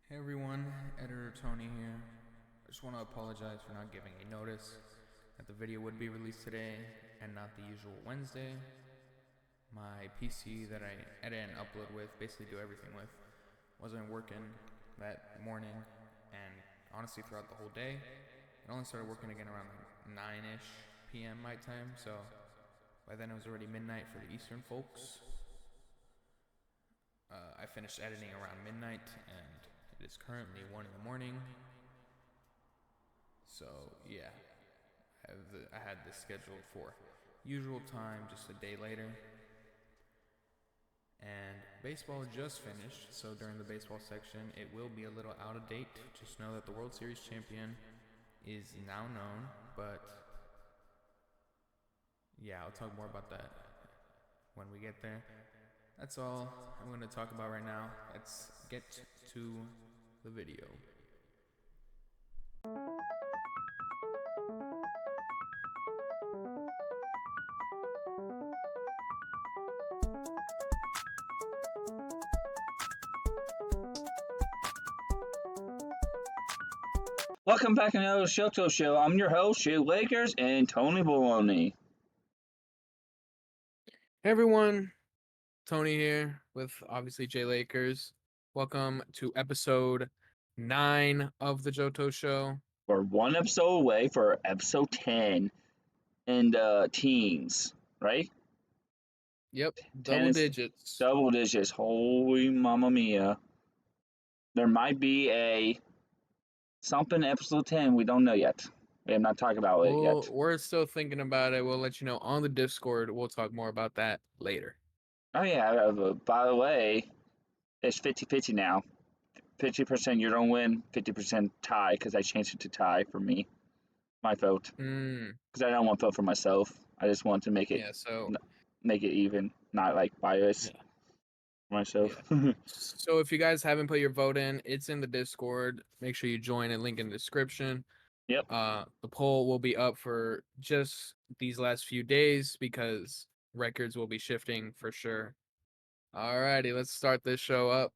Hey everyone, Editor Tony here. I just want to apologize for not giving a notice that the video would be released today and not the usual Wednesday. My PC that I edit and upload with, basically do everything with, wasn't working that morning, and honestly throughout the whole day. It only started working again around like 9-ish p.m. my time, so by then it was already midnight for the Eastern folks. I finished editing around midnight, and it is currently 1 in the morning. So yeah, I had this scheduled for usual time, just a day later. And baseball just finished, so during the baseball section, it will be a little out of date. Just know that the World Series champion is now known, but yeah, I'll talk more about that when we get there. That's all I'm going to talk about right now. Let's get to the video. Welcome back to another JOTO Show. I'm your host, Jay Lakers, and Tony Baloney. Hey everyone, Tony here with obviously J Lakers. Welcome to episode 9 of the JOTO Show. We're one episode away for episode 10 and teens, right? Yep, 10 double is digits. double digits. Holy mamma mia. There might be a something episode 10 we don't know yet. We have not talked about it Well, yet. we're still thinking about it. We'll let you know on the Discord. We'll talk more about that later. Oh, yeah. By the way, it's 50-50 now. 50% you don't win, 50% tie, because I changed it to tie for me. My vote. Mm, Because I don't want to vote for myself. I just want to yeah, so make it even, not like bias yeah, myself. yeah. So if you guys haven't put your vote in, it's in the Discord. Make sure you join it, link in the description. Yep. The poll will be up for just these last few days because records will be shifting for sure. Alrighty, let's start this show up.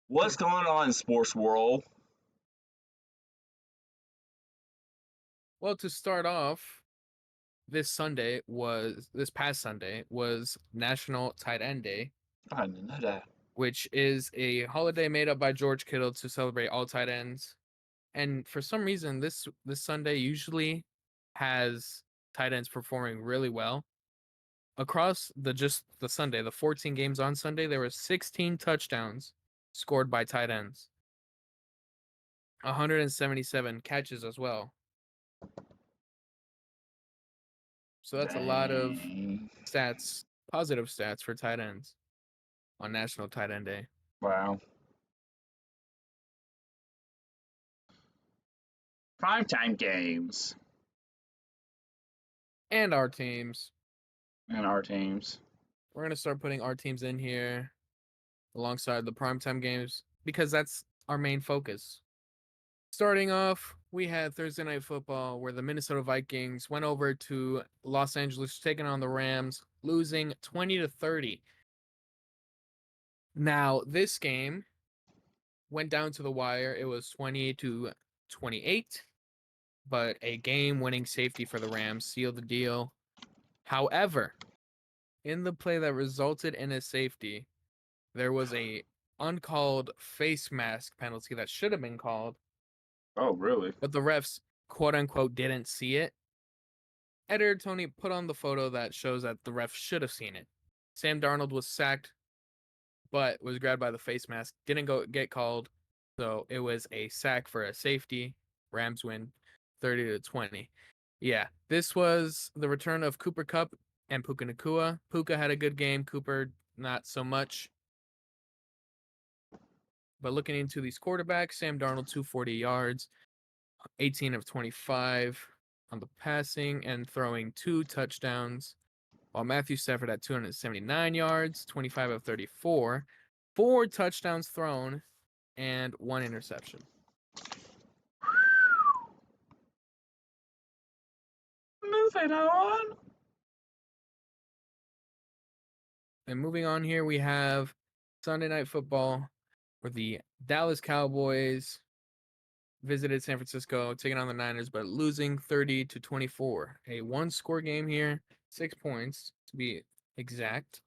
What's going on in sports world? Well, to start off, this past Sunday was National Tight End Day, I didn't know that. which is a holiday made up by George Kittle to celebrate all tight ends. And for some reason, this Sunday usually has tight ends performing really well. Across the Sunday, the 14 games on Sunday, there were 16 touchdowns scored by tight ends. 177 catches as well. So that's a lot of Dang. stats, positive stats for tight ends on National Tight End Day. Wow. Primetime games And our teams. and our teams. We're going to start putting our teams in here alongside the primetime games because that's our main focus. Starting off, we had Thursday Night Football where the Minnesota Vikings went over to Los Angeles taking on the Rams, losing 20-30. Now, this game went down to the wire. It was 20-28, but a game-winning safety for the Rams sealed the deal. However, in the play that resulted in a safety, there was a uncalled face mask penalty that should have been called, Oh, really? but the refs quote unquote didn't see it. Editor Tony put on the photo that shows that the ref should have seen it. Sam Darnold was sacked, but was grabbed by the face mask. Didn't get called, so it was a sack for a safety. Rams win 30-20. Yeah, this was the return of Cooper Kupp and Puka Nacua. Puka had a good game. Cooper not so much. But looking into these quarterbacks, Sam Darnold 240 yards, 18 of 25 on the passing and throwing 2 touchdowns, while Matthew Stafford had 279 yards, 25 of 34, 4 touchdowns thrown, and 1 interception. Moving on. And moving on here, we have Sunday Night Football, where the Dallas Cowboys visited San Francisco, taking on the Niners, but losing 30-24. A one-score game here, 6 points to be exact.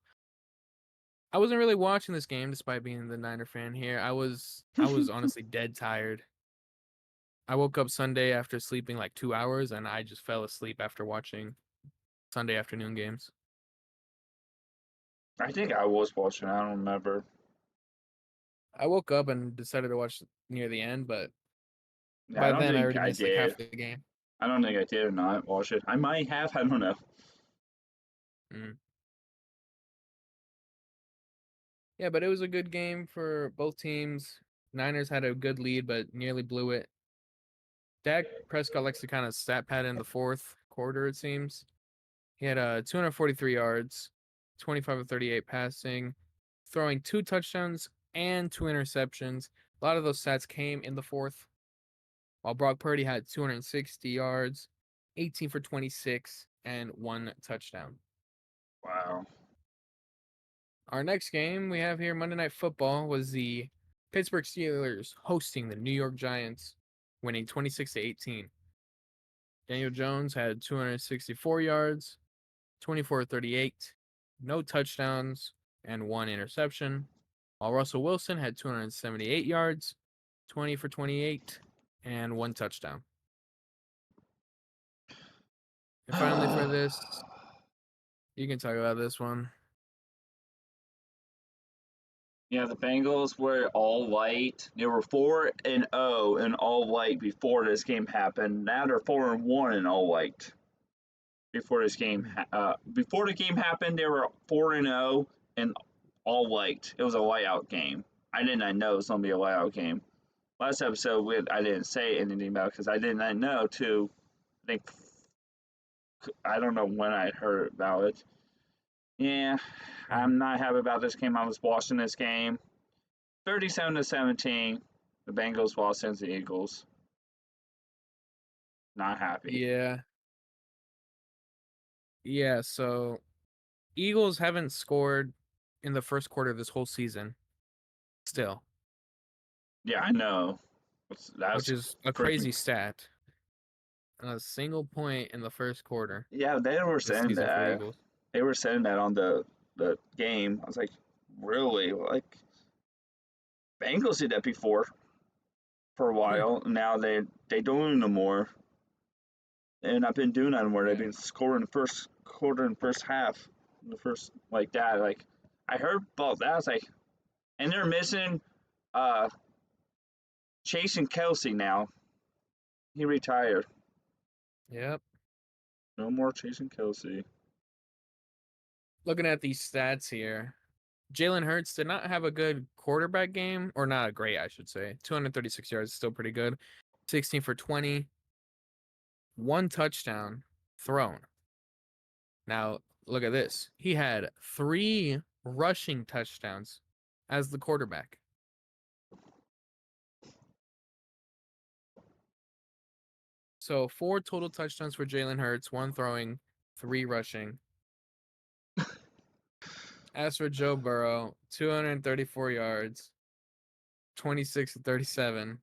I wasn't really watching this game despite being the Niner fan here. I was honestly dead tired. I woke up Sunday after sleeping like 2 hours and I just fell asleep after watching Sunday afternoon games. I think I was watching. I don't remember. I woke up and decided to watch near the end, but Yeah, I by don't then I think already I missed like did. half the game. I don't think I did or not watch it. I might have. I don't know. Mm. Yeah, but it was a good game for both teams. Niners had a good lead, but nearly blew it. Dak Prescott likes to kind of stat pad in the fourth quarter, it seems. He had 243 yards, 25 of 38 passing, throwing 2 touchdowns and 2 interceptions. A lot of those stats came in the fourth, while Brock Purdy had 260 yards, 18 for 26, and 1 touchdown. Wow. Our next game we have here, Monday Night Football, was the Pittsburgh Steelers hosting the New York Giants, winning 26-18. Daniel Jones had 264 yards, 24-38, no touchdowns, and 1 interception, while Russell Wilson had 278 yards, 20 for 28, and 1 touchdown. And finally for this, you can talk about this one. Yeah, the Bengals were all white. They were 4-0 in all white before this game happened. Now they're 4-1 in all white. Before the game happened, they were 4-0 in all white. It was a whiteout game. I did not know it was gonna be a whiteout game. Last episode, I didn't say anything about it because I did not know to. I think I don't know when I heard about it. Yeah, Mhm. I'm not happy about this game. I was watching this game. 37-17. The Bengals lost against the Eagles. Not happy. Yeah. Yeah, so Eagles haven't scored in the first quarter of this whole season still, Yeah, I know. which That's is a freaking. crazy stat. A single point in the first quarter Yeah, they were this saying season for that. Eagles. They were saying that on the game. I was like, really? Like Bengals did that before for a Hmm. while. Now they don't no more. And I've been doing that more. They've Yeah. been scoring the first quarter and first half, the first like that. Like I heard about that. I was like, and they're missing uh Chase and Kelsey now. He retired. Yep. No more Chase and Kelsey. Looking at these stats here, Jalen Hurts did not have a good quarterback game, or not a great, I should say. 236 yards is still pretty good. 16 for 20, 1 touchdown thrown. Now, look at this. He had 3 rushing touchdowns as the quarterback. So 4 total touchdowns for Jalen Hurts, 1 throwing, 3 rushing. As for Joe Burrow, 234 yards, 26 to 37,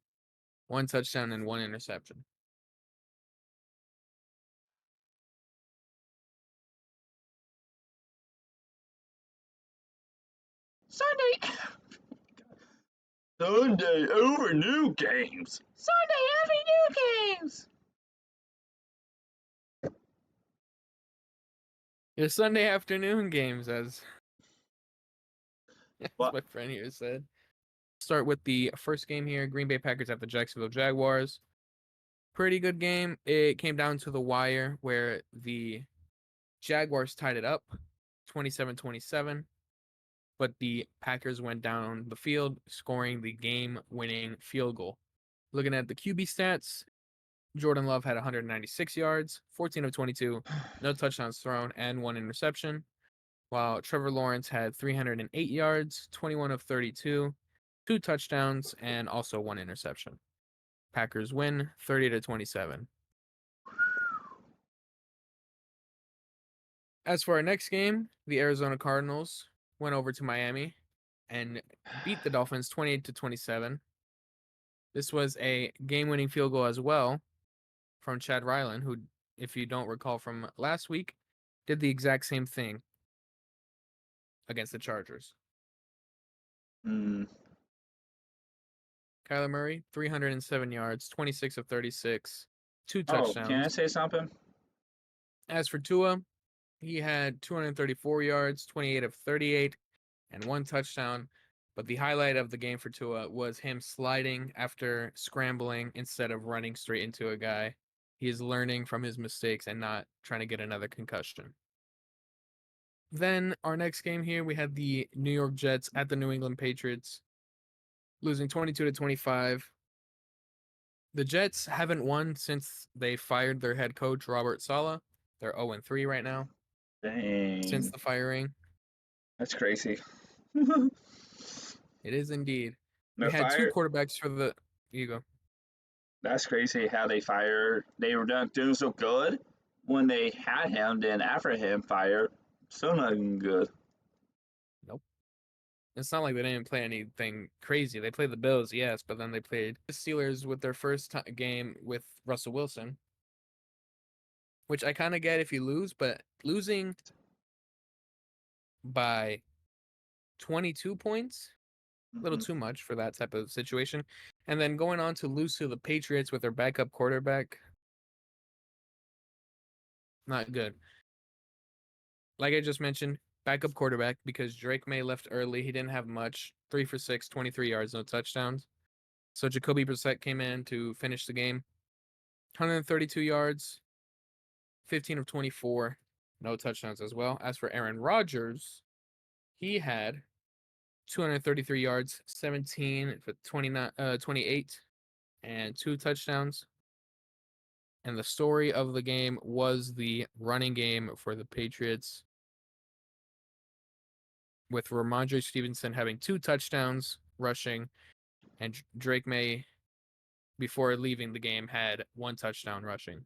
1 touchdown and 1 interception. Sunday. Sunday over new games. Sunday every new games. Your Sunday afternoon games, as What? my friend here said. Start with the first game here. Green Bay Packers at the Jacksonville Jaguars. Pretty good game. It came down to the wire where the Jaguars tied it up 27-27, but the Packers went down the field, scoring the game-winning field goal. Looking at the QB stats, Jordan Love had 196 yards, 14 of 22, no touchdowns thrown, and 1 interception, while Trevor Lawrence had 308 yards, 21 of 32, 2 touchdowns, and also 1 interception. Packers win 30-27. As for our next game, the Arizona Cardinals went over to Miami and beat the Dolphins 28-27. This was a game-winning field goal as well from Chad Ryland, who, if you don't recall from last week, did the exact same thing against the Chargers. Mm. Kyler Murray, 307 yards, 26 of 36, 2 Oh, can I touchdowns. say something? As for Tua, he had 234 yards, 28 of 38, and 1 touchdown. But the highlight of the game for Tua was him sliding after scrambling instead of running straight into a guy. He is learning from his mistakes and not trying to get another concussion. Then our next game here, we had the New York Jets at the New England Patriots, losing 22-25. The Jets haven't won since they fired their head coach, Robert Saleh. They're 0-3 right now since Dang, the firing. that's crazy. It is indeed. We They're had 2 fired. quarterbacks for the. Here you go. That's crazy how they fire. They were not doing so good when they had him. Then after him fired, still not even good. Nope. It's not like they didn't play anything crazy. They played the Bills, yes, but then they played the Steelers with their first game with Russell Wilson, which I kind of get if you lose, but losing by 22 points, a little Hmm. too much for that type of situation. And then going on to lose to the Patriots with their backup quarterback, not good. Like I just mentioned, backup quarterback because Drake May left early. He didn't have much. 3 for 6, 23 yards, no touchdowns. So Jacoby Brissett came in to finish the game. 132 yards, 15 of 24, no touchdowns as well. As for Aaron Rodgers, he had 233 yards, 17 for 28, and 2 touchdowns. And the story of the game was the running game for the Patriots, with Ramondre Stevenson having 2 touchdowns rushing, and Drake May, before leaving the game, had 1 touchdown rushing.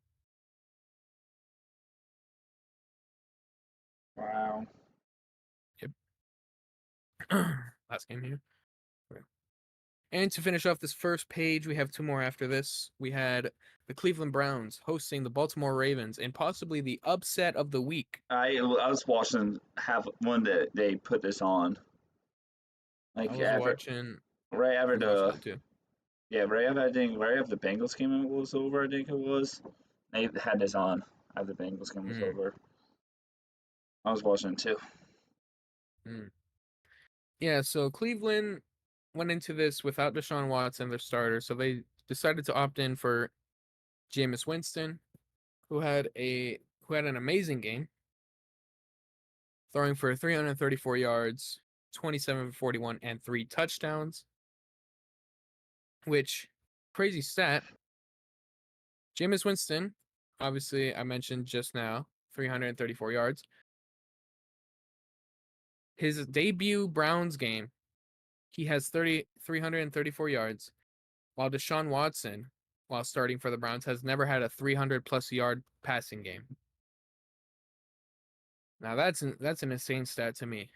Wow. Yep. Last game here. Okay. And to finish off this first page, we have 2 more after this. We had the Cleveland Browns hosting the Baltimore Ravens in possibly the upset of the week. I was watching have one that they put this on I like was ever watching. right I after was watching the that too. yeah right after I think right after the Bengals game was over. I think it was they had this on after the Bengals game was Mm, over. I was watching it too. mm. Yeah, so Cleveland went into this without Deshaun Watson, their starter, so they decided to opt in for Jameis Winston, who had an amazing game, throwing for 334 yards, 27 for 41, and 3 touchdowns. Which, crazy stat, Jameis Winston, obviously I mentioned just now, 334 yards. His debut Browns game, he has 334 yards, while Deshaun Watson, while starting for the Browns, has never had a 300-plus yard passing game. Now that's an insane stat to me.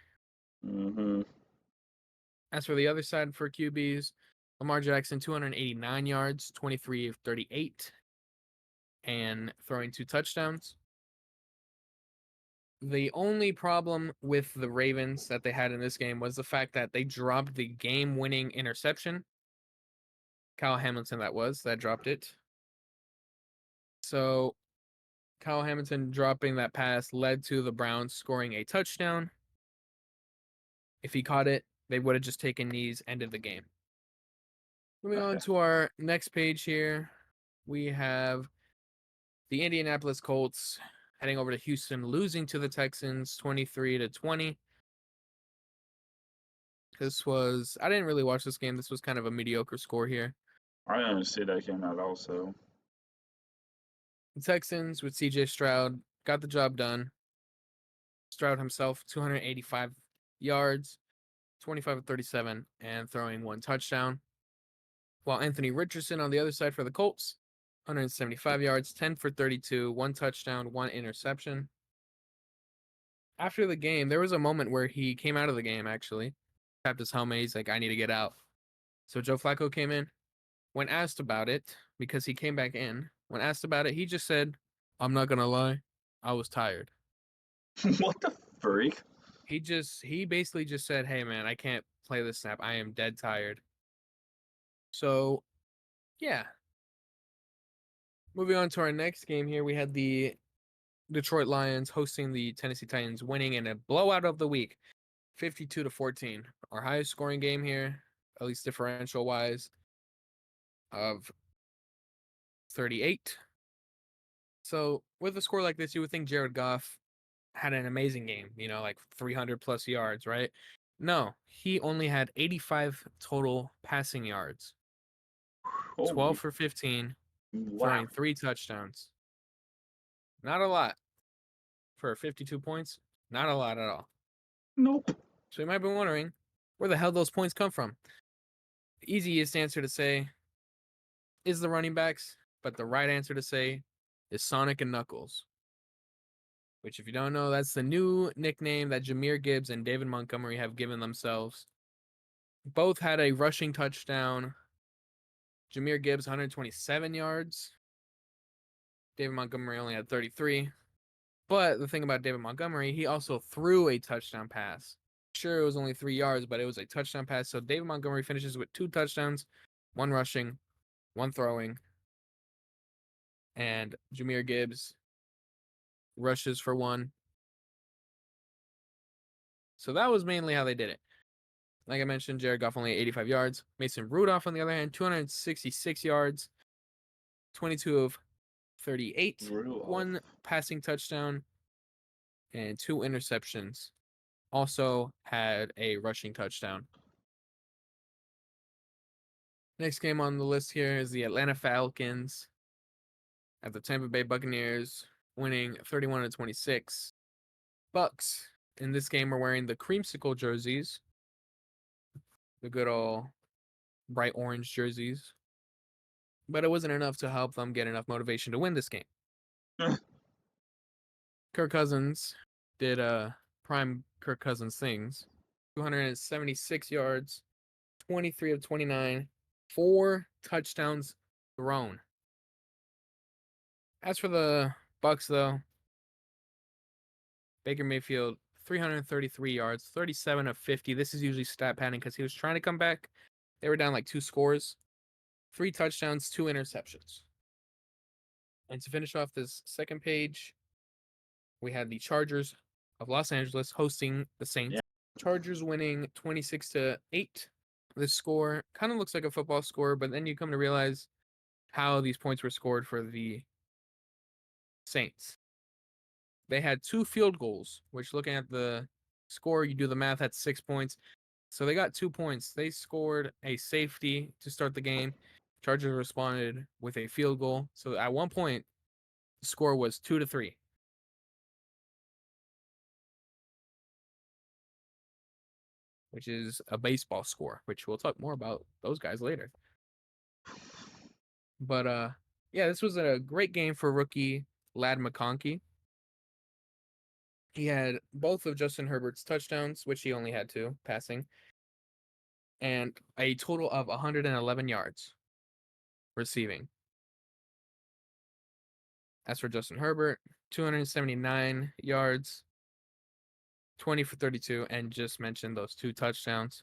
Hmm. As for the other side for QBs, Lamar Jackson, 289 yards, 23 of 38, and throwing 2 touchdowns. The only problem with the Ravens that they had in this game was the fact that they dropped the game-winning interception. Kyle Hamilton, that dropped it. So Kyle Hamilton dropping that pass led to the Browns scoring a touchdown. If he caught it, they would have just taken knees, ended the game. Moving on Okay. to our next page here, we have the Indianapolis Colts heading over to Houston, losing to the Texans 23-20. I didn't really watch this game. This was kind of a mediocre score here. I didn't see that came out also. The Texans with CJ Stroud got the job done. Stroud himself, 285 yards, 25 of 37, and throwing 1 touchdown. While Anthony Richardson on the other side for the Colts, 175 yards, 10 for 32, 1 touchdown, 1 interception. after the game, there was a moment where he came out of the game, actually. Tapped his helmet. He's like, I need to get out. So Joe Flacco came in. When asked about it, because he came back in, when asked about it, he just said, I'm not going to lie. I was tired. What the freak? He basically just said, hey, man, I can't play this snap. I am dead tired. So, yeah. Moving on to our next game here, we had the Detroit Lions hosting the Tennessee Titans, winning in a blowout of the week, 52-14. Our highest scoring game here, at least differential wise, of 38. So with a score like this, you would think Jared Goff had an amazing game, like 300 plus yards, right? No, he only had 85 total passing yards, 12 Holy for 15, wow. throwing 3 touchdowns. Not a lot for 52 points. Not a lot at all. Nope. So you might be wondering, where the hell those points come from? The easiest answer to say is the running backs, but the right answer to say is Sonic and Knuckles. Which, if you don't know, that's the new nickname that Jahmyr Gibbs and David Montgomery have given themselves. Both had a rushing touchdown. Jahmyr Gibbs, 127 yards. David Montgomery only had 33. But the thing about David Montgomery, he also threw a touchdown pass. Sure, it was only 3 yards, but it was a touchdown pass. So David Montgomery finishes with 2 touchdowns, 1 rushing, 1 throwing. And Jahmyr Gibbs rushes for 1. So that was mainly how they did it. Like I mentioned, Jared Goff only 85 yards. Mason Rudolph, on the other hand, 266 yards, 22 of 38, Rudolph. 1 passing touchdown, and 2 interceptions. Also had a rushing touchdown. Next game on the list here is the Atlanta Falcons at the Tampa Bay Buccaneers, winning 31-26. Bucks in this game are wearing the creamsicle jerseys, the good old bright orange jerseys. But it wasn't enough to help them get enough motivation to win this game. Kirk Cousins did prime Kirk Cousins things. 276 yards, 23 of 29, 4 touchdowns thrown. As for the Bucks, though, Baker Mayfield, 333 yards, 37 of 50. This is usually stat padding because he was trying to come back. They were down like 2 scores. 3 touchdowns, 2 interceptions. And to finish off this second page, we had the Chargers of Los Angeles hosting the Saints. Yeah. Chargers winning 26-8. This score kind of looks like a football score, but then you come to realize how these points were scored for the Saints. They had 2 field goals, which, looking at the score, you do the math, that's 6 points. So they got 2 points. They scored a safety to start the game. Chargers responded with a field goal. So at one point, the score was 2-3. Which is a baseball score, which we'll talk more about those guys later. But yeah, this was a great game for rookie Ladd McConkey. He had both of Justin Herbert's touchdowns, which he only had 2 passing, and a total of 111 yards receiving. As for Justin Herbert, 279 yards, 20 for 32, and just mentioned those 2 touchdowns.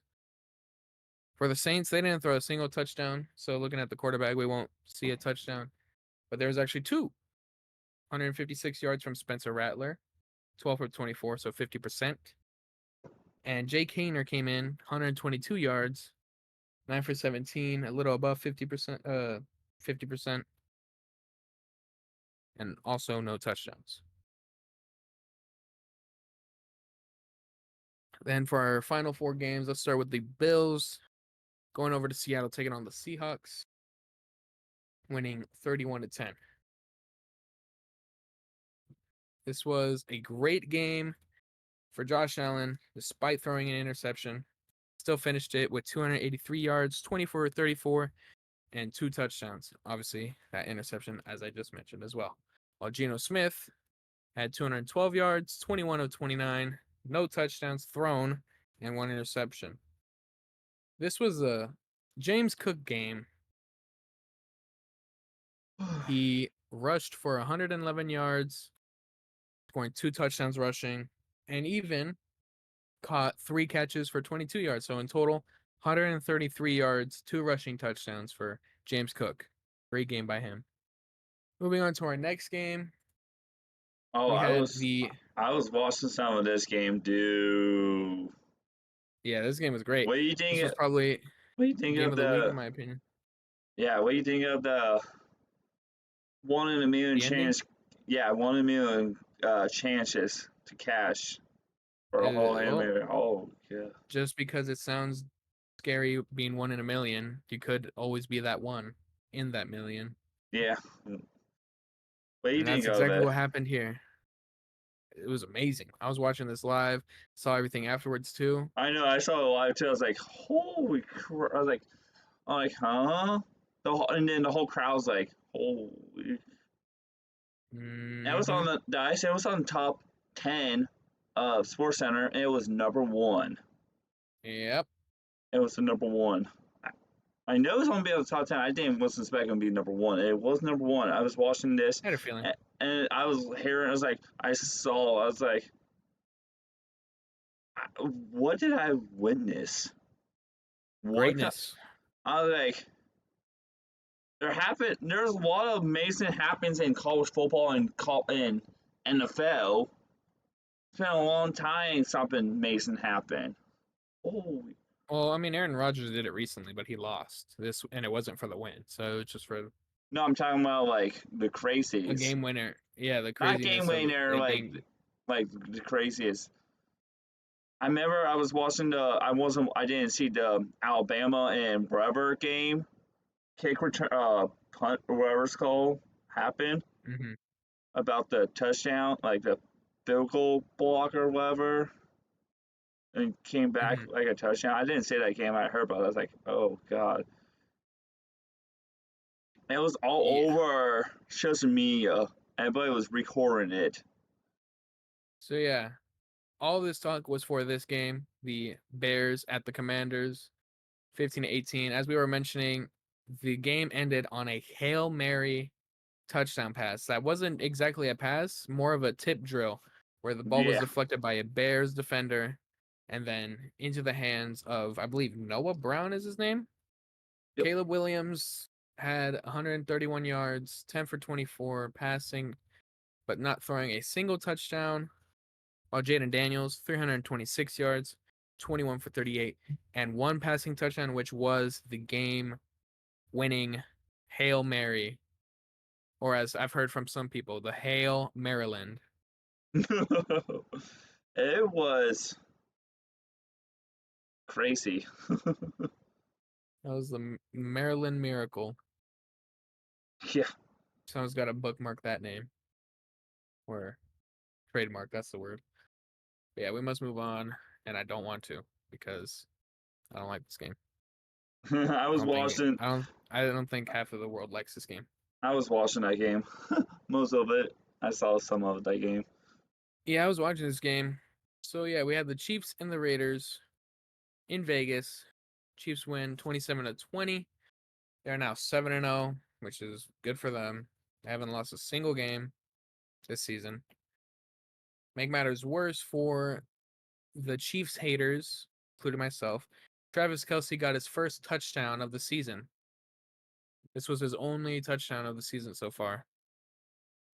For the Saints, they didn't throw a single touchdown, so looking at the quarterback, we won't see a touchdown. But there was actually 2. 156 yards from Spencer Rattler, 12 for 24, so 50%. And Jake Hayner came in, 122 yards, 9 for 17, a little above 50%, 50%, and also no touchdowns. Then for our final 4 games, let's start with the Bills going over to Seattle, taking on the Seahawks, winning 31-10. This was a great game for Josh Allen, despite throwing an interception. Still finished it with 283 yards, 24 34, and 2 touchdowns. Obviously, that interception, as I just mentioned as well. While Geno Smith had 212 yards, 21 of 29, no touchdowns thrown, and 1 interception. This was a James Cook game. He rushed for 111 yards, scoring 2 touchdowns rushing, and even caught 3 catches for 22 yards. So in total, 133 yards, 2 rushing touchdowns for James Cook. Great game by him. Moving on to our next game, Oh, we I had was I was watching some of this game, dude. this game was great. What do you think? This was probably What do you think game of of the week, in the? my opinion. Yeah, what do you think of the 1 in a million The ending, chance? Yeah, 1 in a million chances to cash for a whole well, anime. Oh yeah, just because it sounds scary being 1 in a million, you could always be that one in that million. yeah. What do you And think that's of exactly it? what happened here. It was amazing. I was watching this live, saw everything afterwards too. I know I saw it live too. I was like, holy crap! I'm like, huh? And then the whole crowd's like, holy. That was on Hmm. the I said it was on top 10 of Sports Center, and it was number one. Yep. It was the number one. I know it's gonna be on the top 10. I didn't was expect it to be number one. It was number one. I was watching this, I had a feeling. and I was hearing. I was like, I saw. I was like, what did I witness? What? Greatness. I was like, There's a lot of amazing happens in college football and in NFL. It's been a long time something amazing happened. Holy. Well, I mean, Aaron Rodgers did it recently, but he lost this, and it wasn't for the win. So it's just for No, I'm talking about like the a crazies. game winner. Yeah, the Not game craziness of winner, it being. like the craziest. I remember I was watching I didn't see the Alabama and Brever game. Kick return punt or whatever it's called happened Hmm. about the touchdown, like the field goal block or whatever, and came back Hmm. like a touchdown. I didn't say that game, I heard about it. I was like, oh god. It was all Yeah. over social media. Everybody was recording it. So yeah, all this talk was for this game, the Bears at the Commanders, 15-18. As we were mentioning, the game ended on a Hail Mary touchdown pass. That wasn't exactly a pass, more of a tip drill where the ball was Yeah. deflected by a Bears defender and then into the hands of, I believe, Noah Brown is his name. Yep. Caleb Williams had 131 yards, 10 for 24 passing, but not throwing a single touchdown. While Jaden Daniels, 326 yards, 21 for 38, and 1 passing touchdown, which was the game winning Hail Mary, or as I've heard from some people, the Hail Maryland. It was crazy. That was the Maryland Miracle. Yeah. Someone's got to bookmark that name or trademark. That's the word. But yeah, we must move on, and I don't want to because I don't like this game. I I was don't think it, watching I don't think half of the world likes this game. I was watching that game. Most of it. I saw some of that game. Yeah, I was watching this game. So yeah, we had the Chiefs and the Raiders in Vegas. Chiefs win 27-20. They're now 7-0, which is good for them. They haven't lost a single game this season. Make matters worse for the Chiefs haters, including myself. Travis Kelce got his first touchdown of the season. This was his only touchdown of the season so far.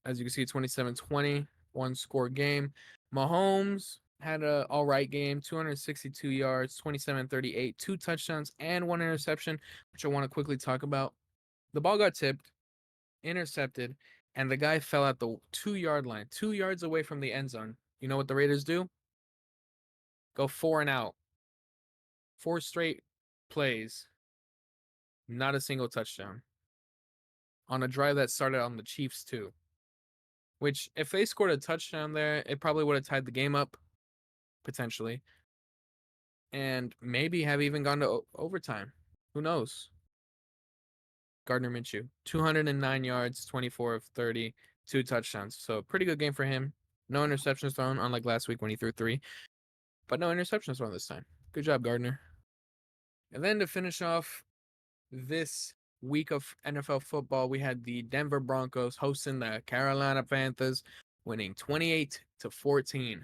As you can see, 27-20, 1-score game. Mahomes had an all right game, 262 yards, 27-38, 2 touchdowns, and 1 interception, which I want to quickly talk about. The ball got tipped, intercepted, and the guy fell at the 2-yard line, 2 yards away from the end zone. You know what the Raiders do? Go 4 and out. 4 straight plays, not a single touchdown. On a drive that started on the Chiefs, too. Which, if they scored a touchdown there, it probably would have tied the game up, potentially. And maybe have even gone to overtime. Who knows? Gardner Minshew, 209 yards, 24 of 30, 2 touchdowns. So, pretty good game for him. No interceptions thrown, unlike last week when he threw 3. But no interceptions thrown this time. Good job, Gardner. And then to finish off this week of NFL football, we had the Denver Broncos hosting the Carolina Panthers, winning 28-14.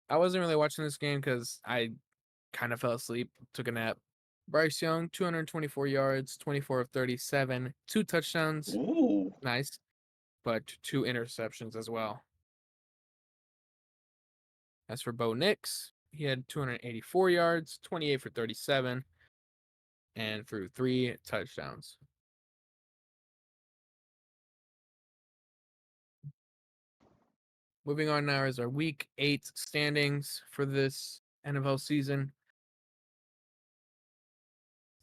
I wasn't really watching this game because I kind of fell asleep, took a nap. Bryce Young, 224 yards, 24 of 37, 2 touchdowns. Ooh. Nice. But 2 interceptions as well. As for Bo Nix, he had 284 yards, 28 for 37, and threw 3 touchdowns. Moving on now is our Week 8 standings for this NFL season.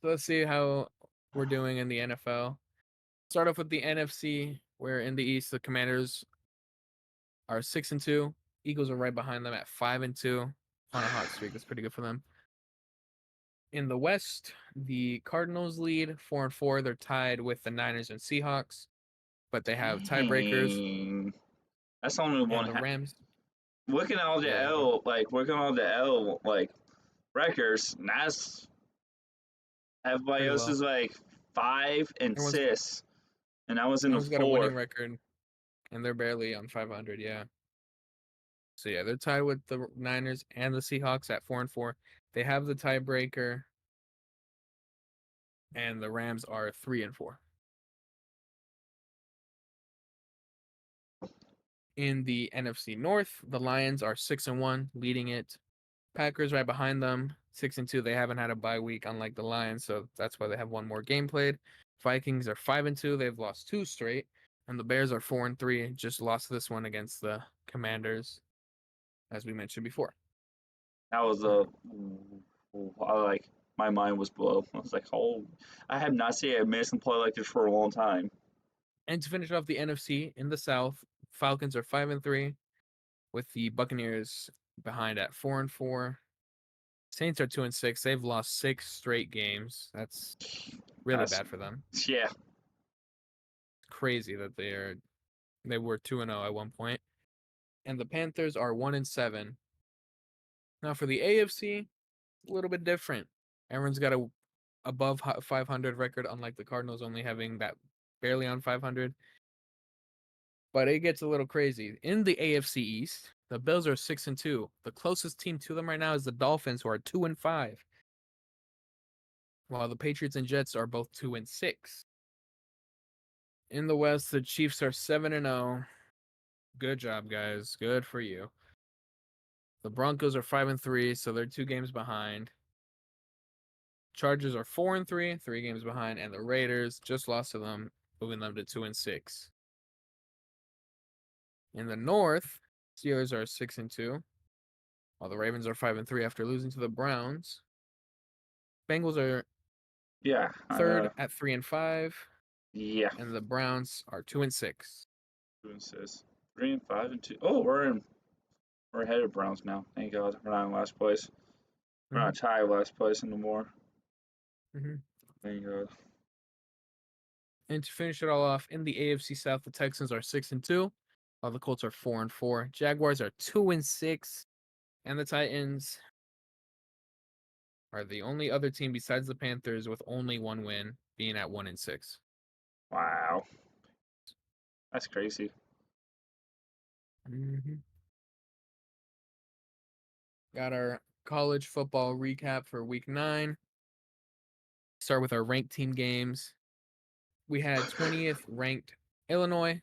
So let's see how we're doing in the NFL. Start off with the NFC, where in the East, the Commanders are 6-2. Eagles are right behind them at 5-2 on a hot streak. That's pretty good for them. In the West, the Cardinals lead 4-4. They're tied with the Niners and Seahawks, but they have tiebreakers. Dang. That's only And one. the Rams, Looking at all the yeah, L records. And that's everybody pretty else well. is like 5 and Everyone's 6, and I was in the everyone's got a winning 4. record, and they're barely on 500. Yeah. So yeah, they're tied with the Niners and the Seahawks at 4-4. They have the tiebreaker, and the Rams are 3-4. In the NFC North, the Lions are 6-1, leading it. Packers right behind them, 6-2. They haven't had a bye week, unlike the Lions, so that's why they have one more game played. Vikings are 5-2. They've lost 2 straight, and the Bears are 4-3. Just lost this one against the Commanders, as we mentioned before. That was my mind was blown. I was like, oh, I have not seen a Mason play like this for a long time. And to finish off the NFC in the South, Falcons are 5-3, with the Buccaneers behind at 4-4. Saints are 2-6. They've lost 6 straight games. That's really That's bad for them. yeah. Crazy that they were 2-0 at one point. And the Panthers are 1-7. Now for the AFC, a little bit different. Everyone's got a above 500 record, unlike the Cardinals only having that barely on 500. But it gets a little crazy. In the AFC East, the Bills are 6-2. The closest team to them right now is the Dolphins, who are 2-5. While the Patriots and Jets are both 2-6. In the West, the Chiefs are 7-0. Good job, guys. Good for you. The Broncos are 5-3, so they're 2 games behind. Chargers are 4-3, 3 games behind, and the Raiders just lost to them, moving them to 2-6. In the North, Steelers are 6-2, while the Ravens are 5-3 after losing to the Browns. Bengals are Yeah, third at 3-5, yeah. and the Browns are 2-6. 2 and 6, 3 and 5 and 2. Oh, we're ahead of Browns now. Thank God we're not in last place. We're Mm-hmm. not tied last place anymore. Mm-hmm. Thank God. And to finish it all off, in the AFC South, the Texans are 6-2, while the Colts are 4-4. Jaguars are 2-6, and the Titans are the only other team besides the Panthers with only 1 win, being at 1-6. Wow, that's crazy. Mm-hmm. Got our college football recap for week 9. Start with our ranked team games. We had 20th ranked Illinois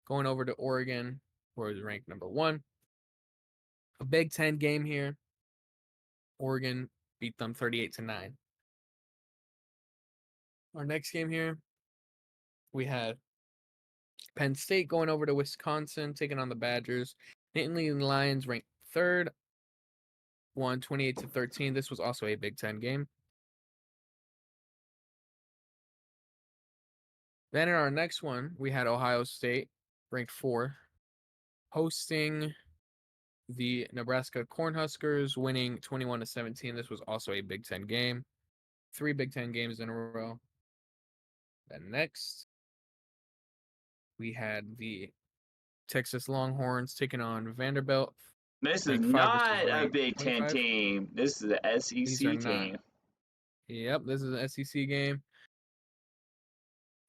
going over to Oregon, who is ranked number 1. A Big Ten game here. Oregon beat them 38-9. Our next game here, we had Penn State going over to Wisconsin, taking on the Badgers. Nittany Lions ranked 3rd, won 28-13. This was also a Big Ten game. Then in our next one, we had Ohio State, ranked 4, hosting the Nebraska Cornhuskers, winning 21-17. This was also a Big Ten game. 3 Big Ten games in a row. Then next, we had the Texas Longhorns taking on Vanderbilt. This is Ranked 5 versus not a ranked Big Ten 25. team. This is the These are SEC not. team. Yep, this is an SEC game.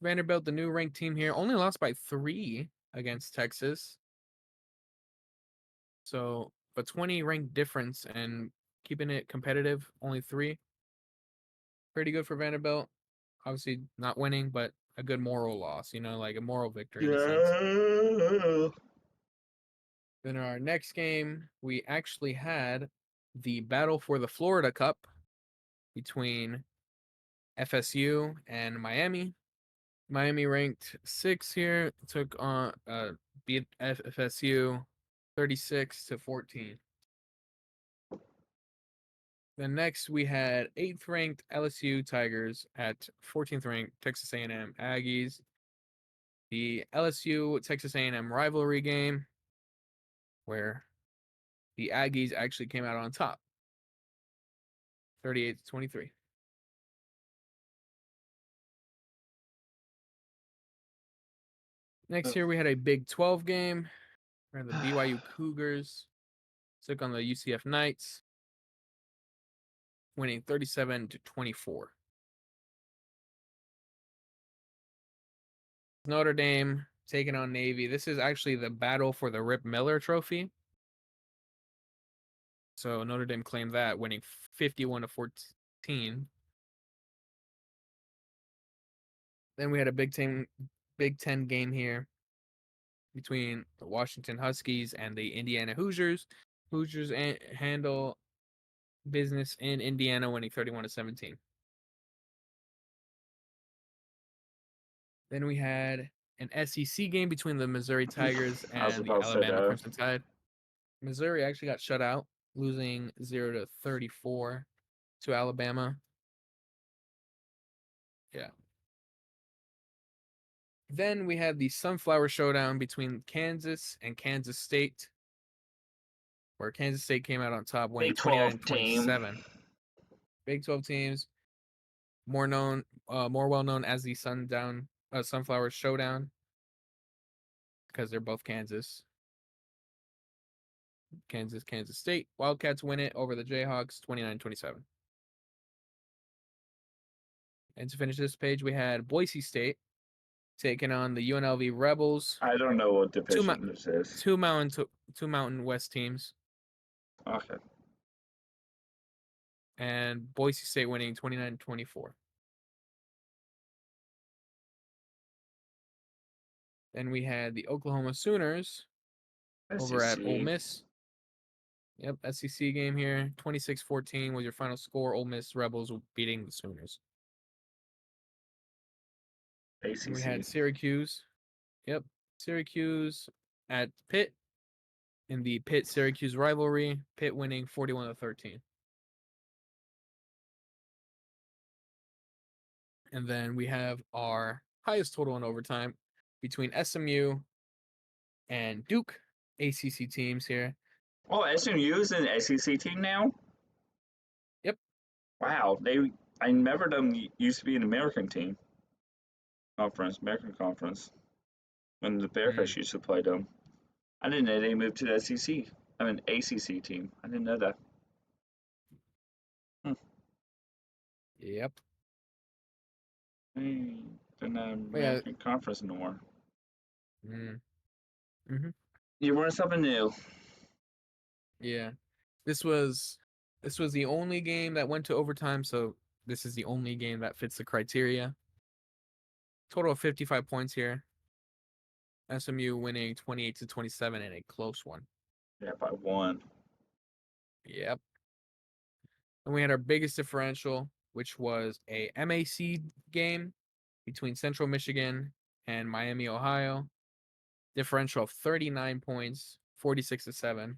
Vanderbilt, the new ranked team here, only lost by 3 against Texas. So, but 20 ranked difference and keeping it competitive, only 3. Pretty good for Vanderbilt. Obviously not winning, but a good moral loss, like a moral victory in a sense. Yeah. Then in our next game, we actually had the battle for the Florida Cup between FSU and Miami. Miami ranked 6 here, took on beat FSU 36-14. Then next we had 8th ranked LSU Tigers at 14th ranked Texas A&M Aggies. The LSU Texas A&M rivalry game where the Aggies actually came out on top, 38-23. Next here we had a Big 12 game where the BYU Cougars took on the UCF Knights, winning 37-24. Notre Dame taking on Navy. This is actually the battle for the Rip Miller Trophy. So Notre Dame claimed that, winning 51-14. Then we had a Big Ten game here between the Washington Huskies and the Indiana Hoosiers. Hoosiers handle business in Indiana, winning 31-17. Then we had an SEC game between the Missouri Tigers I was and the about to say Alabama that. Crimson Tide. Missouri actually got shut out, losing 0-34 to Alabama. Yeah. Then we had the Sunflower Showdown between Kansas and Kansas State, where Kansas State came out on top, winning Big 12 team. 29-27. Big 12 teams, more well known as the Sunflower Showdown, because they're both Kansas. Kansas State. Wildcats win it over the Jayhawks, 29-27. And to finish this page, we had Boise State taking on the UNLV Rebels. I don't know what division this is. Two Mountain West teams. Okay. And Boise State winning 29-24. Then we had the Oklahoma Sooners over at Ole SEC. Miss. Yep, SEC game here. 26-14 was your final score. Ole Miss Rebels beating the Sooners. And we had ACC. Syracuse. Yep, Syracuse at Pitt in the Pitt-Syracuse rivalry. Pitt winning 41-13. And then we have our highest total in overtime between SMU and Duke, ACC teams here. Oh, SMU is an SEC team now? Yep. Wow. I remember them used to be an American team. American conference. When the Bearcats used to play them. I didn't know they moved to the SEC. I'm an ACC team. I didn't know that. Yep. Hey, they're not American conference no more. Mm-hmm. You learn something new. Yeah. This was the only game that went to overtime, so this is the only game that fits the criteria. Total of 55 points here. SMU winning 28-27 in a close one. Yeah, by 1. Yep. And we had our biggest differential, which was a MAC game between Central Michigan and Miami, Ohio. Differential of 39 points, 46-7.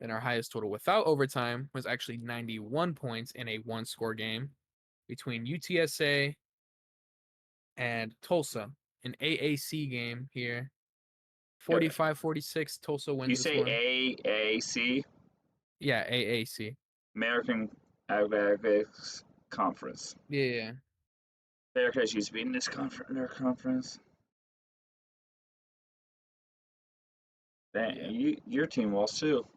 Then our highest total without overtime was actually 91 points in a 1-score game between UTSA and Tulsa, an AAC game here. 45-46, Tulsa wins You this say one. AAC? Yeah, AAC. American Athletics Conference. Yeah. Bearcats used to be in their conference. Dang, Yeah. your team lost too.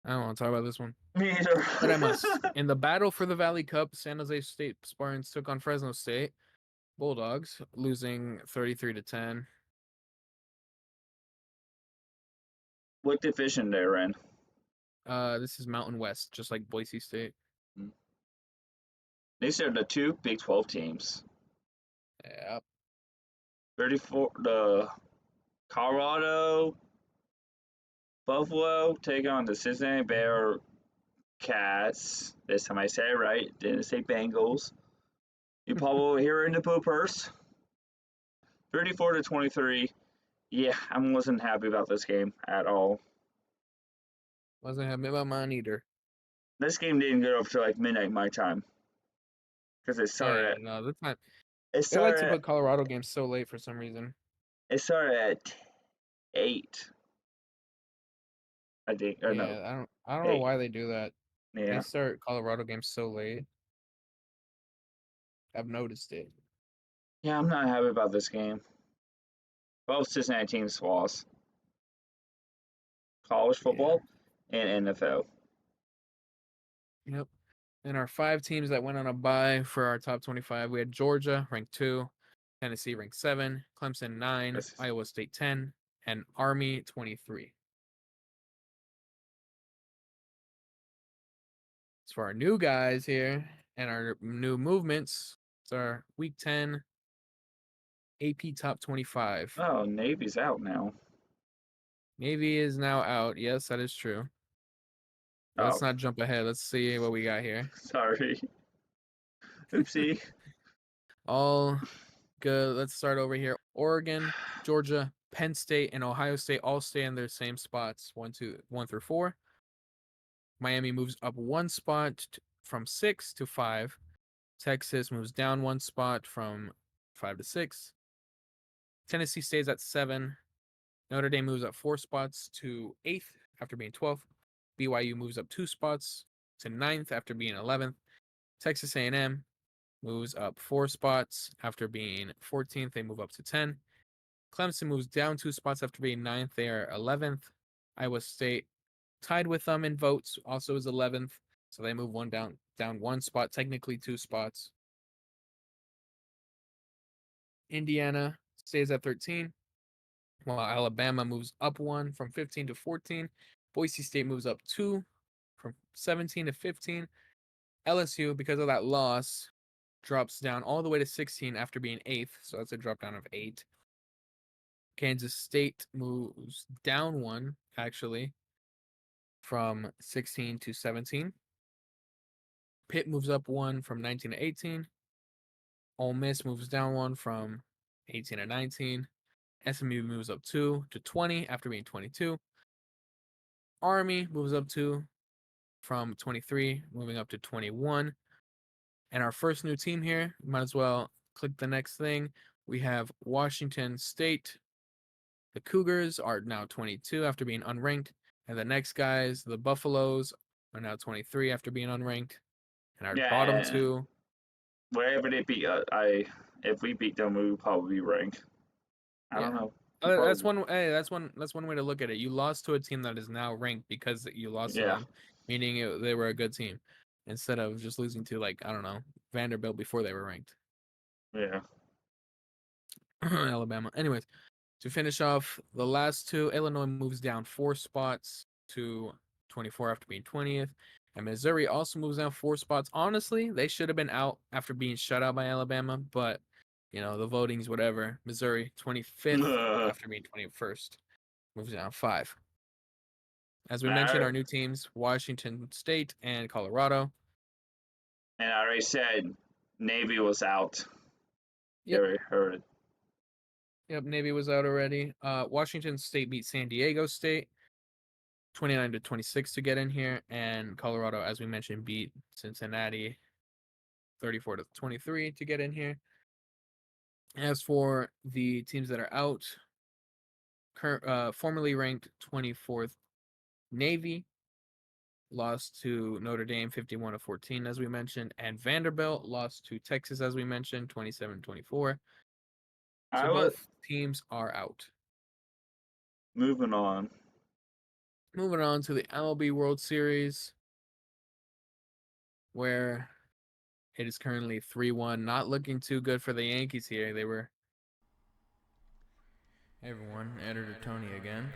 I don't want to talk about this one, Me either. but I must. In the battle for the Valley Cup, San Jose State Spartans took on Fresno State Bulldogs, losing 33-10. What division they're in? This is Mountain West, just like Boise State. These are the two Big 12 teams. Yep. 34, the Colorado Buffalo take on the Cincinnati Bearcats. This time I say it right. Didn't say Bengals. You probably hear it in the poopers. 34-23. Yeah, I wasn't happy about this game at all. Wasn't happy about mine either. This game didn't get over to like midnight my time because it Oh started. yeah, no, that's not. It They like to started. put Colorado games so late for some reason. It started at 8. I think, or no, Yeah, I don't know 8. why they do that. They Yeah. start Colorado games so late. I've noticed it. Yeah, I'm not happy about this game. Both Cincinnati teams lost. College Yeah. football and NFL. Yep. And our 5 teams that went on a bye for our top 25, we had Georgia ranked 2, Tennessee ranked 7, Clemson 9, This is, Iowa State 10, and Army 23. As for our new guys here and our new movements, it's our Week 10 AP Top 25. oh, Navy's out now. Navy is now out. Yes, that is true. But let's Oh, not jump ahead. Let's see what we got here. sorry. Oopsie. All good. Let's start over here. Oregon, Georgia, Penn State, and Ohio State all stay in their same spots, 1 through 4. Miami moves up 1 spot from 6 to 5. Texas moves down 1 spot from 5 to 6. Tennessee stays at 7. Notre Dame moves up 4 spots to 8th after being 12th. BYU moves up 2 spots to 9th after being 11th. Texas A&M moves up 4 spots after being 14th. They move up to 10. Clemson moves down 2 spots after being 9th. They are 11th. Iowa State tied with them in votes, also is 11th. So they move down 1 spot, technically 2 spots. Indiana stays at 13, while Alabama moves up 1 from 15 to 14. Boise State moves up 2 from 17 to 15. LSU, because of that loss, drops down all the way to 16 after being 8th. So that's a drop down of 8. Kansas State moves down 1, actually, from 16 to 17. Pitt moves up 1 from 19 to 18. Ole Miss moves down 1 from 18 to 19. SMU moves up 2 to 20 after being 22. Army moves up 2 from 23, moving up to 21. And our first new team here, might as well click the next thing. We have Washington State. The Cougars are now 22 after being unranked. And the next guys, the Buffaloes, are now 23 after being unranked. And our bottom Yeah, 2, wherever they beat if we beat them, we would probably rank. I don't yeah. know. That's Probably, one. Hey, that's one way to look at it. You lost to a team that is now ranked because you lost to yeah, them, meaning they were a good team, instead of just losing to, like, I don't know, Vanderbilt before they were ranked. yeah. Alabama. Anyways, to finish off the last 2, Illinois moves down 4 spots to 24 after being 20th, and Missouri also moves down 4 spots. Honestly, they should have been out after being shut out by Alabama, but the voting's whatever. Missouri 25th And after being 21st, moves down 5. As we mentioned, I our new teams, Washington State and Colorado. already said Navy was out. You Yep. already heard it. Yep, Navy was out already. Washington State beat San Diego State 29 to 26 to get in here, and Colorado, as we mentioned, beat Cincinnati 34 to 23 to get in here. As for the teams that are out, formerly ranked 24th Navy lost to Notre Dame 51-14, as we mentioned, and Vanderbilt lost to Texas, as we mentioned, 27-24. So I was both teams are out. moving on. Moving on to the MLB World Series, where it is currently 3-1. Not looking too good for the Yankees here. They were. Hey everyone, Editor Tony again.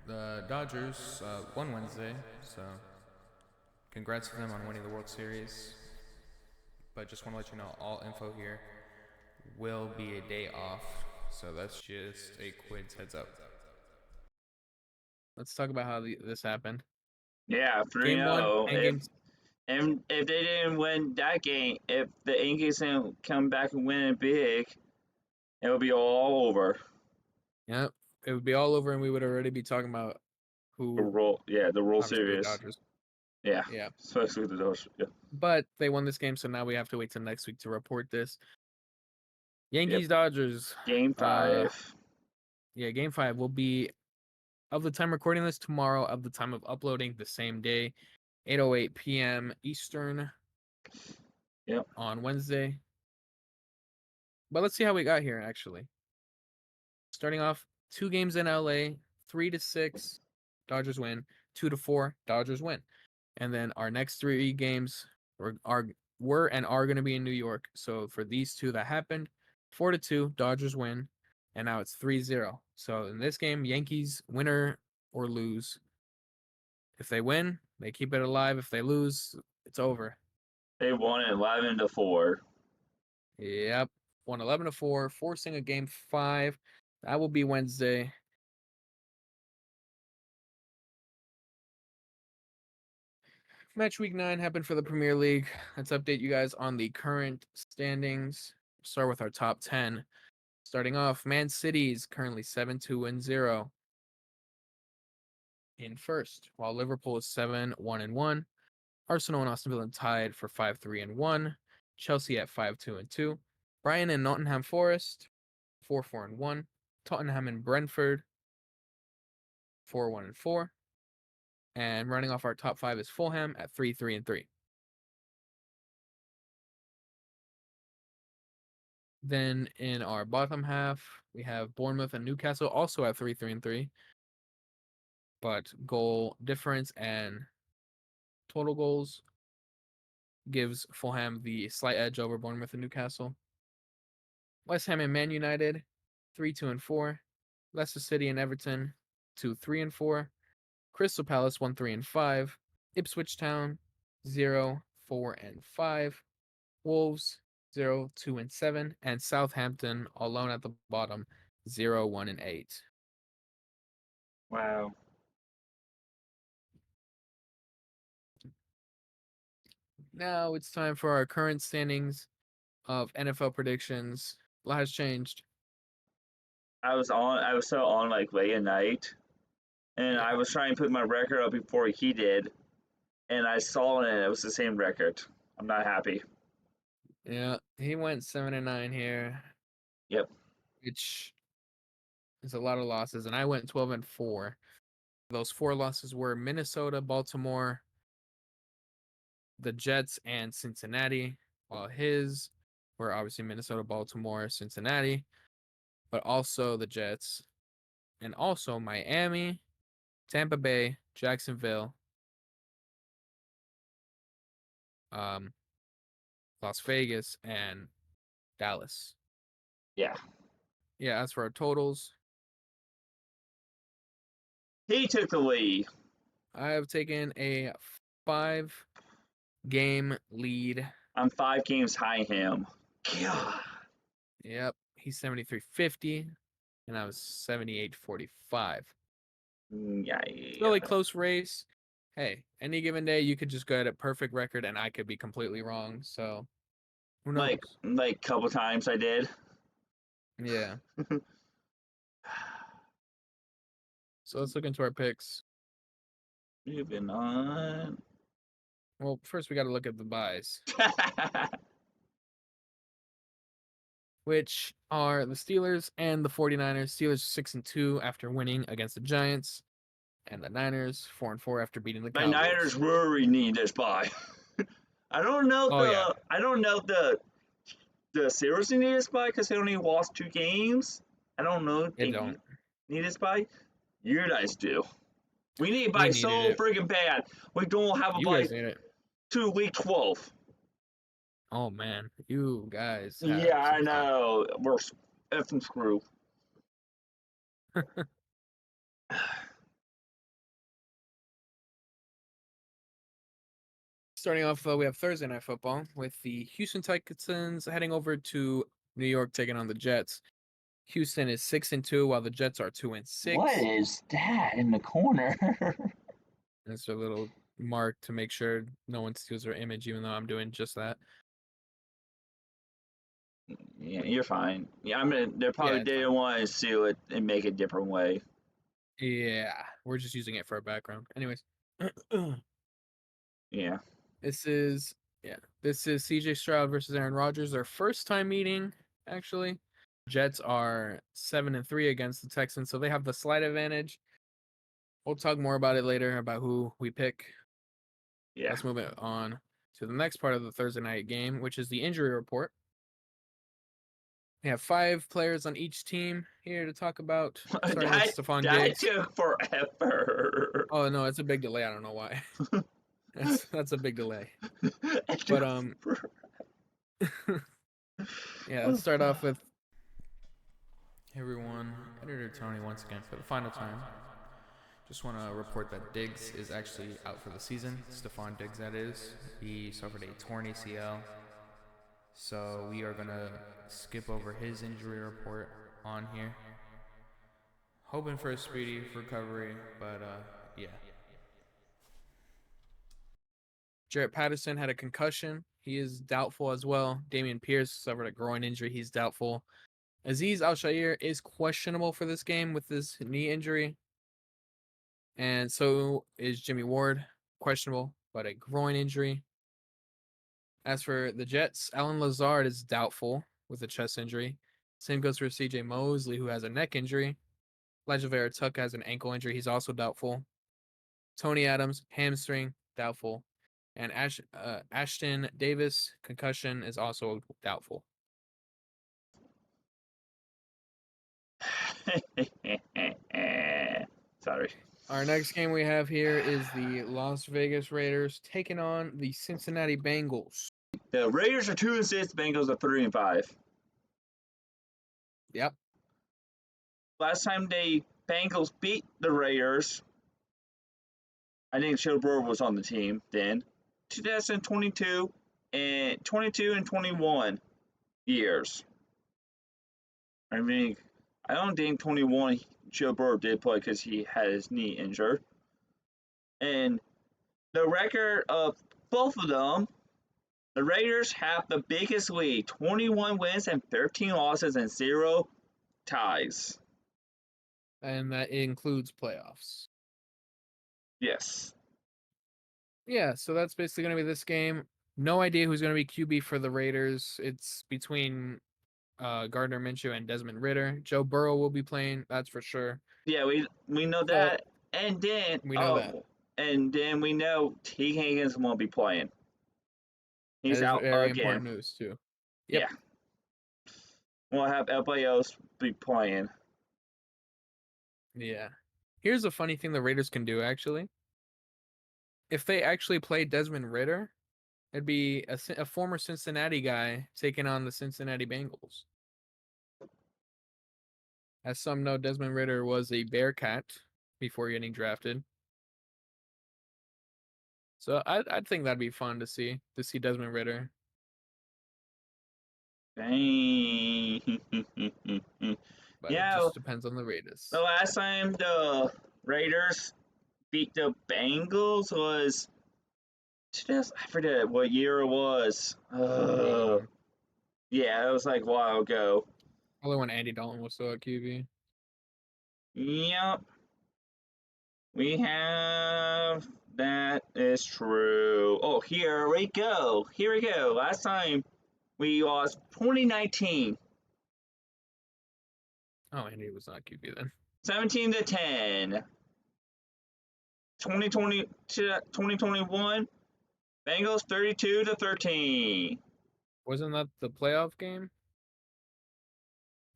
The Dodgers won Wednesday, so congrats to them on winning the World Series. But just want to let you know, all info here will be a day off, so that's just a quiz heads up. Let's talk about how this happened. Yeah, Game 1 3-0. and game. And if they didn't win that game, if the Yankees didn't come back and win it big, it would be all over. Yep, it would be all over, and we would already be talking about who. The World obviously the Series. Dodgers. Yeah, Yeah, especially the Dodgers. Yeah. but they won this game, so now we have to wait till next week to report this. Yankees Dodgers. Game 5. Yeah, game 5 will be of the time recording this tomorrow, of the time of uploading the same day, 8:08 p.m. Eastern. Yep. On Wednesday. But let's see how we got here, actually. Starting off, 2 games in LA, 3-6, Dodgers win. 2-4, Dodgers win. And then our next 3 games were and are going to be in New York. So for these 2 that happened, 4-2, Dodgers win. And now it's 3-0. So in this game, Yankees winner or lose. If they win, they keep it alive. If they lose, it's over. They won 11-4. Yep. Won 11-4, forcing a game 5. That will be Wednesday. Match week 9 happened for the Premier League. Let's update you guys on the current standings. Start with our top 10. Starting off, Man City's currently 7-2-0 in first, while Liverpool is 7-1-1. Arsenal and Aston Villa tied for 5-3-1. Chelsea at 5-2-2. Brighton and Nottingham Forest 4-4-1. Tottenham and Brentford 4-1-4. And running off our top 5 is Fulham at 3-3-3. Then in our bottom half, we have Bournemouth and Newcastle also at 3-3-3. But goal difference and total goals gives Fulham the slight edge over Bournemouth and Newcastle. West Ham and Man United 3-2-4. Leicester City and Everton 2-3-4. Crystal Palace 1-3-5. Ipswich Town 0-4-5. Wolves 0-2-7, and Southampton alone at the bottom 0-1-8. Wow. Now it's time for our current standings of NFL predictions. A lot has changed. I was so on like late at night, and Yeah. I was trying to put my record up before he did, and I saw it and it was the same record. I'm not happy. Yeah, he went 7-9 here. Yep. Which is a lot of losses, and I went 12-4. Those 4 losses were Minnesota, Baltimore, the Jets, and Cincinnati, while his were obviously Minnesota, Baltimore, Cincinnati, but also the Jets, and also Miami, Tampa Bay, Jacksonville, Las Vegas, and Dallas. Yeah. Yeah, as for our totals, He took the lead. I have taken a 5-game lead. I'm 5 games high him. God. Yep, he's 73.50, and I was 78.45. Yeah. Really close race. Hey, any given day you could just go at a perfect record, and I could be completely wrong. So who knows? Like couple times I did. Yeah. So let's look into our picks. Moving on. Well, first we got to look at the buys, which are the Steelers and the 49ers. Steelers 6-2 after winning against the Giants, And the Niners 4-4 after beating the My Cowboys. Niners really need this bye. I don't know the seriously need this bye because they only lost 2 games. I don't know if They they don't. need this bye. You guys do. We need it We by needed so it. friggin' bad. We don't have a You bye guys need it. to week 12. Oh man, you guys have Yeah, I some time. know. We're effing screwed. Starting off, we have Thursday Night Football with the Houston Texans heading over to New York taking on the Jets. Houston is 6-2, while the Jets are 2-6. What is that in the corner? That's a little mark to make sure no one steals their image, even though I'm doing just that. Yeah, you're fine. Yeah, I mean, they probably Yeah, it's didn't fine. want to seal it and make it a different way. Yeah, we're just using it for a background. Anyways, Yeah. this is CJ Stroud versus Aaron Rodgers, their first time meeting, actually. Jets are 7-3 against the Texans, so they have the slight advantage. We'll talk more about it later, about who we pick. Yeah. Let's move it on to the next part of the Thursday night game, which is the injury report. We have 5 players on each team here to talk about, starting with Stephon that Diggs. took forever. Oh no, it's a big delay. I don't know why. That's a big delay. But yeah, let's start off with Hey everyone, Editor Tony once again for the final time. Just want to report that Diggs is actually out for the season. Stephon Diggs, that is. He suffered a torn ACL. So we are going to skip over his injury report on here. Hoping for a speedy recovery, but yeah. Jarrett Patterson had a concussion. He is doubtful as well. Damian Pierce suffered a groin injury. He's doubtful. Azeez Al-Shaair is questionable for this game with this knee injury. And so is Jimmy Ward, questionable, but a groin injury. As for the Jets, Alan Lazard is doubtful with a chest injury. Same goes for CJ Mosley, who has a neck injury. Elijah Vera Tuck has an ankle injury. He's also doubtful. Tony Adams, hamstring, doubtful. And Ashton Davis, concussion, is also doubtful. Sorry. Our next game we have here is the Las Vegas Raiders taking on the Cincinnati Bengals. The Raiders are 2-6. Bengals are 3-5. Yep. Last time the Bengals beat the Raiders, I think Joe Burrow was on the team then. 2022 and 22 and 21 years. I mean, I don't think 21 Joe Burrow did play because he had his knee injured. And the record of both of them, the Raiders have the biggest lead, 21 wins and 13 losses and 0 ties. And that includes playoffs. Yes. Yeah, so that's basically going to be this game. No idea who's going to be QB for the Raiders. It's between Gardner Minshew and Desmond Ritter. Joe Burrow will be playing, that's for sure. Yeah, we know that. And then we know that. And then we know T. Higgins won't be playing. He's that is out very again. important news too. Yep. Yeah. We'll have everybody else be playing. Yeah. Here's a funny thing the Raiders can do, actually. If they actually play Desmond Ritter, it'd be a former Cincinnati guy taking on the Cincinnati Bengals. As some know, Desmond Ritter was a Bearcat before getting drafted. So I'd think that'd be fun to see Desmond Ritter. Dang. But Yeah. it just depends on the Raiders. The last time the Raiders beat the Bengals was I forget what year it was. Yeah, it was like a while ago. Probably when Andy Dalton was still at QB. Yep. We have that is true. Oh, here we go. Here we go. Last time we lost 2019. Oh, Andy was not QB then. 17-10. 2020 to 2021. Bengals 32-13. Wasn't that the playoff game?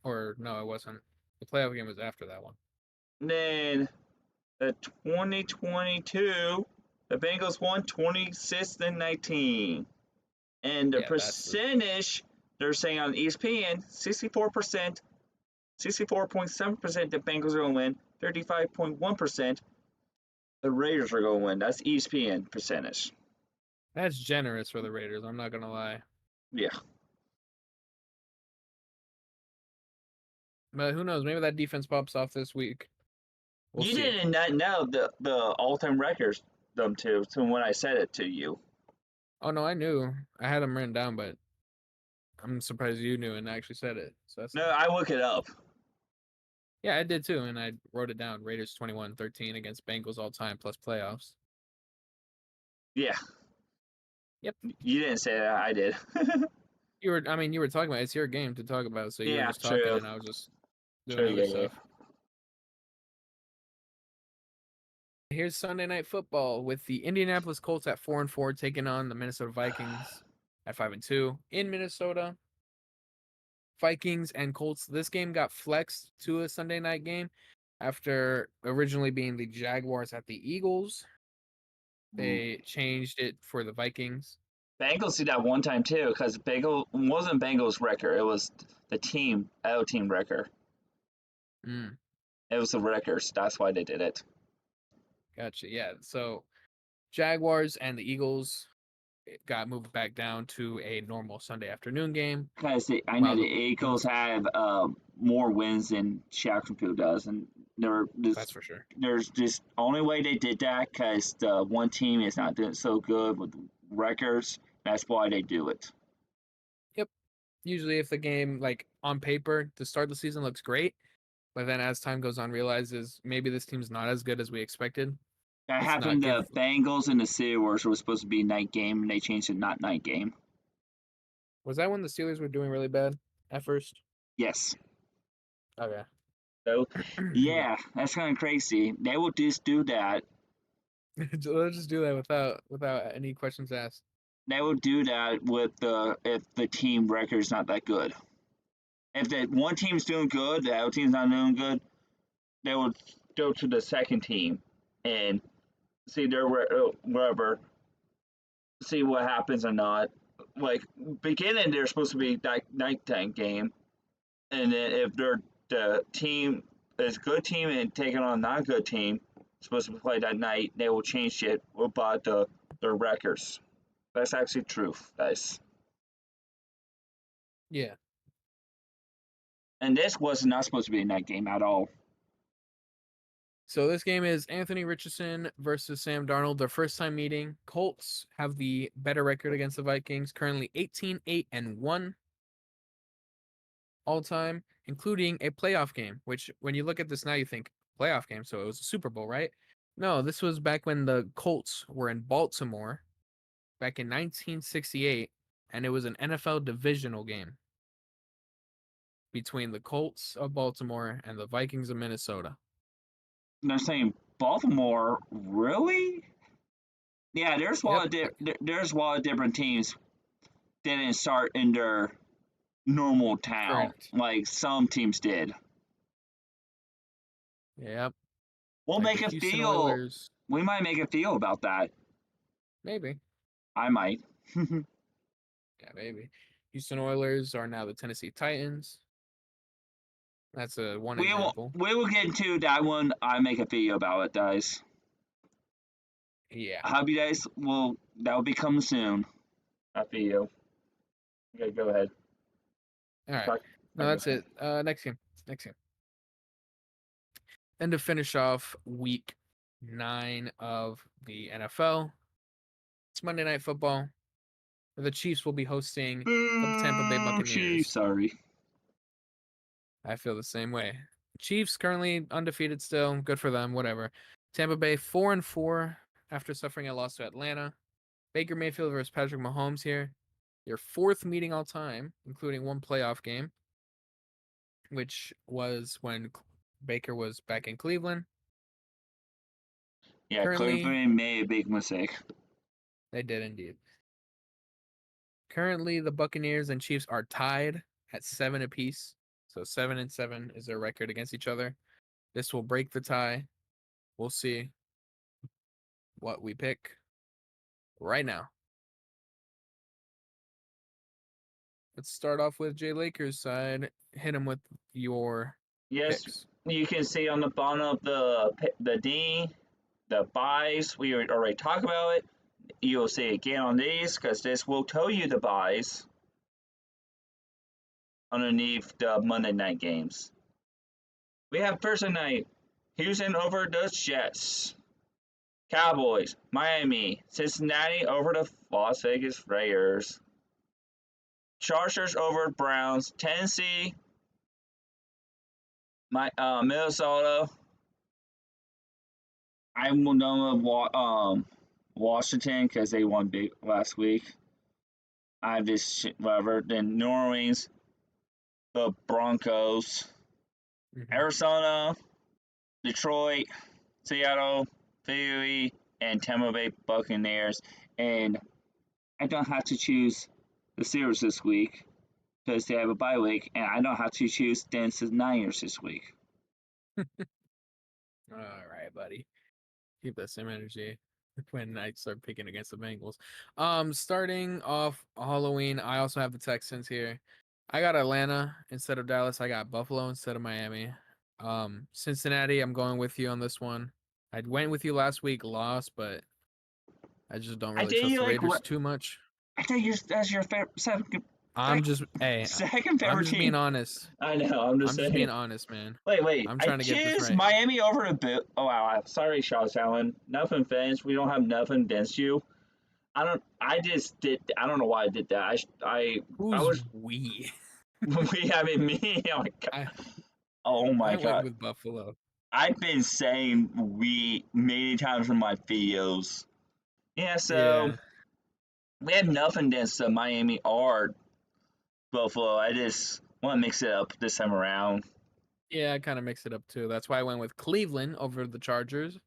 Or no, it wasn't. The playoff game was after that one. And then the 2022, the Bengals won 26-19. And the Yeah, that's the percentage, they're saying on ESPN, 64%, 64.7% the Bengals are going to win, 35.1% the Raiders are going to win. That's ESPN percentage. that's generous for the Raiders. I'm not gonna lie. Yeah. But who knows? Maybe that defense pops off this week. We'll You see. did not know the all-time records, them two, so when I said it to you. Oh no, I knew. I had them written down, but I'm surprised you knew and actually said it. So that's No, nice. I look it up. Yeah, I did too, and I wrote it down. Raiders 21-13 against Bengals all time plus playoffs. Yeah. Yep. You didn't say that, I did. You were talking about it's your game to talk about, so you were Yeah, just talking true. and I was just doing True, other yeah. stuff. Here's Sunday Night Football with the Indianapolis Colts at 4-4 taking on the Minnesota Vikings at 5-2 in Minnesota. Vikings and Colts. This game got flexed to a Sunday night game after originally being the Jaguars at the Eagles. They changed it for the Vikings. Bengals did that one time too, because wasn't Bengals record. It was the L team record. Mm, It was the records. That's why they did it. gotcha. Yeah. So Jaguars and the Eagles got moved back down to a normal Sunday afternoon game. Because I know the Eagles have more wins than Jacksonville does, and That's for sure. there's just only way they did that because the one team is not doing so good with records. That's why they do it. Yep. Usually, if the game, like on paper, to start the season looks great, but then as time goes on, realizes maybe this team's not as good as we expected. That It's happened not to Bengals and the Steelers were supposed to be night game, and they changed it not night game. Was that when the Steelers were doing really bad at first? Yes. Okay. So, yeah, that's kind of crazy. They will just do that. Let's just do that without any questions asked. They will do that with if the team record is not that good. If the one team's doing good, the other team's not doing good, they will go to the second team and see their wherever, see what happens or not. Like beginning, they're supposed to be nighttime game, and then if they're the team is good team and taking on a not good team, supposed to be played that night, they will change it about their records. That's actually true, guys. Yeah. And this was not supposed to be a night game at all. So this game is Anthony Richardson versus Sam Darnold. Their first time meeting. Colts have the better record against the Vikings, currently 18-8-1 all time, including a playoff game, which when you look at this now, you think playoff game. So it was a Super Bowl, right? No, this was back when the Colts were in Baltimore back in 1968, and it was an NFL divisional game between the Colts of Baltimore and the Vikings of Minnesota. And they're saying Baltimore, really? Yeah, there's a lot of different teams didn't start in their normal town like some teams did. Yep. We'll like make a Houston feel. Oilers. We might make a feel about that. Maybe. I might. Yeah, maybe. Houston Oilers are now the Tennessee Titans. That's one example. We will get into that one. I make a video about it, guys. Yeah. I hope you guys that will be coming soon. That video. Okay, go ahead. All right. No, that's it. Next game. And to finish off week 9 of the NFL, it's Monday Night Football. The Chiefs will be hosting the Tampa Bay Buccaneers. Chiefs, sorry. I feel the same way. Chiefs currently undefeated still. Good for them, whatever. Tampa Bay 4-4 after suffering a loss to Atlanta. Baker Mayfield versus Patrick Mahomes here. Your fourth meeting all time, including one playoff game, which was when Baker was back in Cleveland. Yeah, Currently, Cleveland made a big mistake. they did indeed. Currently, the Buccaneers and Chiefs are tied at 7 apiece. So 7-7 is their record against each other. This will break the tie. We'll see what we pick right now. Let's start off with Jay Lakers side. Hit him with your Yes, picks. you can see on the bottom of the D, the buys. We already talked about it. You will see again on these because this will tell you the buys underneath the Monday night games. We have Thursday night. Houston over the Jets. Cowboys, Miami, Cincinnati over the Las Vegas Raiders. Chargers over Browns, Tennessee, Minnesota. I will know Washington because they won big last week. I have this whatever. Then New Orleans, the Broncos, Mm-hmm. Arizona, Detroit, Seattle, Philly, and Tampa Bay Buccaneers. And I don't have to choose the Steelers this week because they have a bye week, and I don't have to choose the Niners this week. All right, buddy. Keep that same energy when I start picking against the Bengals. Starting off Halloween, I also have the Texans here. I got Atlanta instead of Dallas. I got Buffalo instead of Miami. Cincinnati, I'm going with you on this one. I went with you last week, lost, but I just don't I really did trust you the like Raiders what? too much. I thought that's your second, I'm just, hey, second I'm favorite just being team. honest. I know. I'm just I'm just being saying. honest, man. Wait. I'm I trying to get this choose right. Miami over the Bill. Oh wow. I'm sorry, Charles Allen. Nothing fans. We don't have nothing against you. I don't. I just did. I don't know why I did that. I Who's was. we? We having me. Oh my god. I Oh my I went god. with Buffalo. I've been saying we many times in my videos. Yeah. So Yeah. we have nothing against Miami or Buffalo. I just want to mix it up this time around. Yeah, I kind of mix it up too. That's why I went with Cleveland over the Chargers.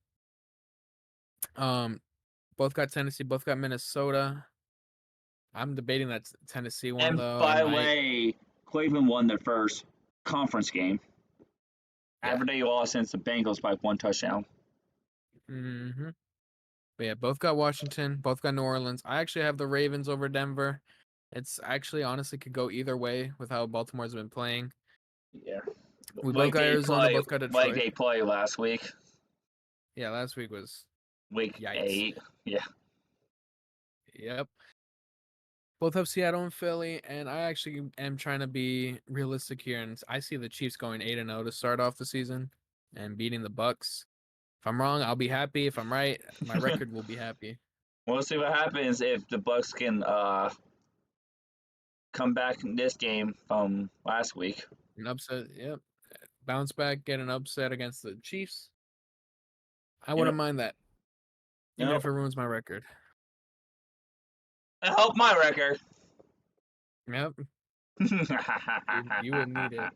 Um, both got Tennessee, both got Minnesota. I'm debating that Tennessee one And though. I by the might. way, Cleveland won their first conference game Yeah. after they lost against the Bengals by 1 touchdown. Mm-hmm. But yeah, both got Washington, both got New Orleans. I actually have the Ravens over Denver. It's actually honestly could go either way with how Baltimore's been playing. Yeah, We both got Arizona, both got like Detroit. they play last week, Yeah, last week was week yikes. 8. Yeah, Yep. Both have Seattle and Philly, and I actually am trying to be realistic here, and I see the Chiefs going 8-0 to start off the season and beating the Bucks. If I'm wrong, I'll be happy. If I'm right, my record will be happy. we'll see what happens if the Bucks can come back in this game from last week. An upset, yep. Bounce back, get an upset against the Chiefs. I Yep, wouldn't mind that, even yep. if it ruins my record. I hope my record. Yep, you would need it.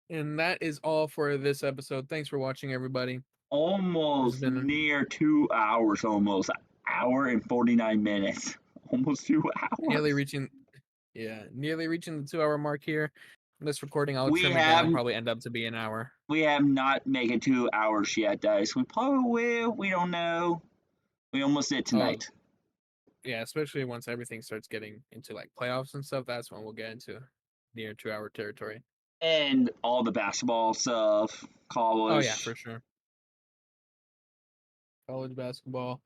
And that is all for this episode. Thanks for watching, everybody. This has Almost been near 2 hours, almost hour and 49 minutes, almost 2 hours. nearly reaching, nearly reaching the 2 hour mark here. This recording, I'll We trim it down. have Probably end up to be an hour. we have not made it 2 hours yet, guys. We probably will. We don't know. We almost did Oh, tonight. yeah, especially once everything starts getting into like playoffs and stuff. That's when we'll get into near 2 hour territory. And all the basketball stuff, Oh yeah, college. for sure. College basketball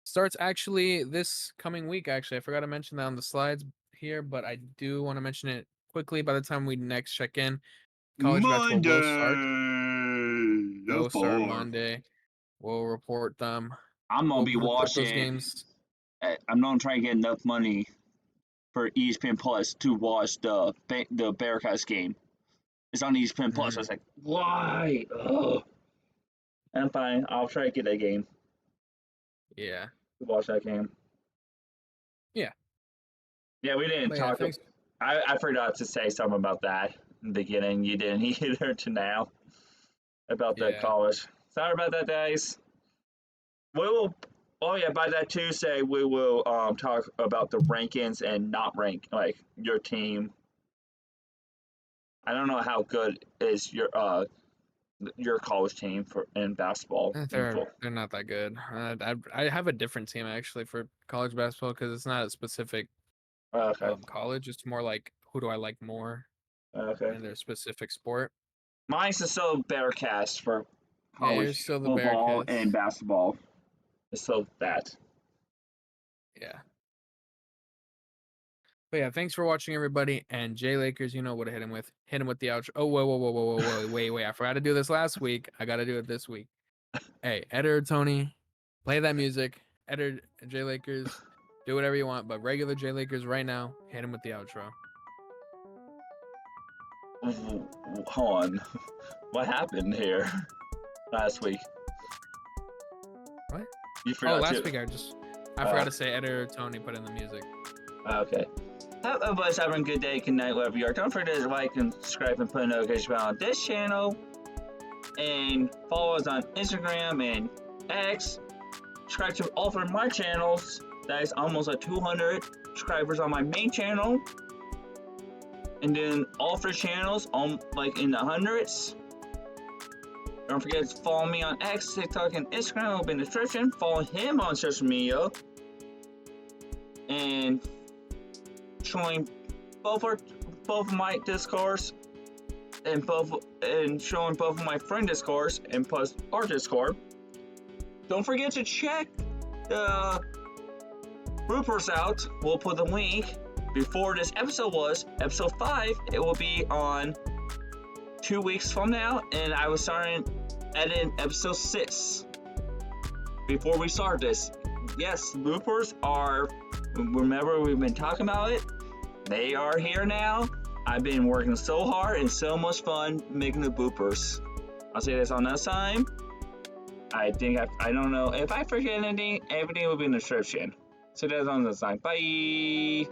starts actually this coming week. Actually, I forgot to mention that on the slides here, but I do want to mention it quickly. By the time we next check in, college basketball Monday, will start. the Will start 4th. Monday. We'll report them. I'm gonna We'll be report those watching. games. I'm gonna try and get enough money for ESPN Plus to watch the Bearcats game. It's on ESPN Plus. I Mm, was like, why? Ugh. I'm fine. I'll try to get that game. yeah, Watch that game. yeah, Yeah, we didn't but yeah. talk. Thanks. I forgot to say something about that in the beginning. You didn't either to now. about the Yeah. college. Sorry about that, guys. We will. Oh yeah, by that Tuesday we will talk about the rankings and not rank like your team. I don't know how good is your college team for in basketball. They're not that good. I have a different team actually for college basketball because it's not a specific Okay. college. It's more like who do I like more Okay. in their specific sport. Mine's is still Bearcats for Yeah, you're college still the football and Bearcats. basketball. It's still that. Yeah. But yeah, thanks for watching, everybody. And Jay Lakers, you know what to hit him with. Hit him with the outro. Oh, whoa, wait. I forgot to do this last week. I got to do it this week. Hey, editor Tony, play that music. Editor Jay Lakers, do whatever you want. But regular Jay Lakers right now, hit him with the outro. Hold on. What happened here last week? What? You forgot last week I forgot to say editor Tony put in the music. Okay. Hope everybody's having a good day, good night, wherever you are. Don't forget to like and subscribe and put a notification bell on this channel. And follow us on Instagram and X. Subscribe to all of my channels. That is almost at 200 subscribers on my main channel. And then all of our channels, like in the hundreds. Don't forget to follow me on X, TikTok, and Instagram. Will be in the description. Follow him on social media. And showing both of my discourse and showing both of my friend discourse and plus our Discord. Don't forget to check the bloopers out. We'll put the link before this episode was episode 5. It will be on 2 weeks from now, and I was starting editing episode 6 before we start this. Yes, bloopers are. Remember, we've been talking about it. They are here now. I've been working so hard and so much fun making the bloopers. I'll say this on next time. I don't know if I forget anything. Everything will be in the description. So that's on next time. Bye.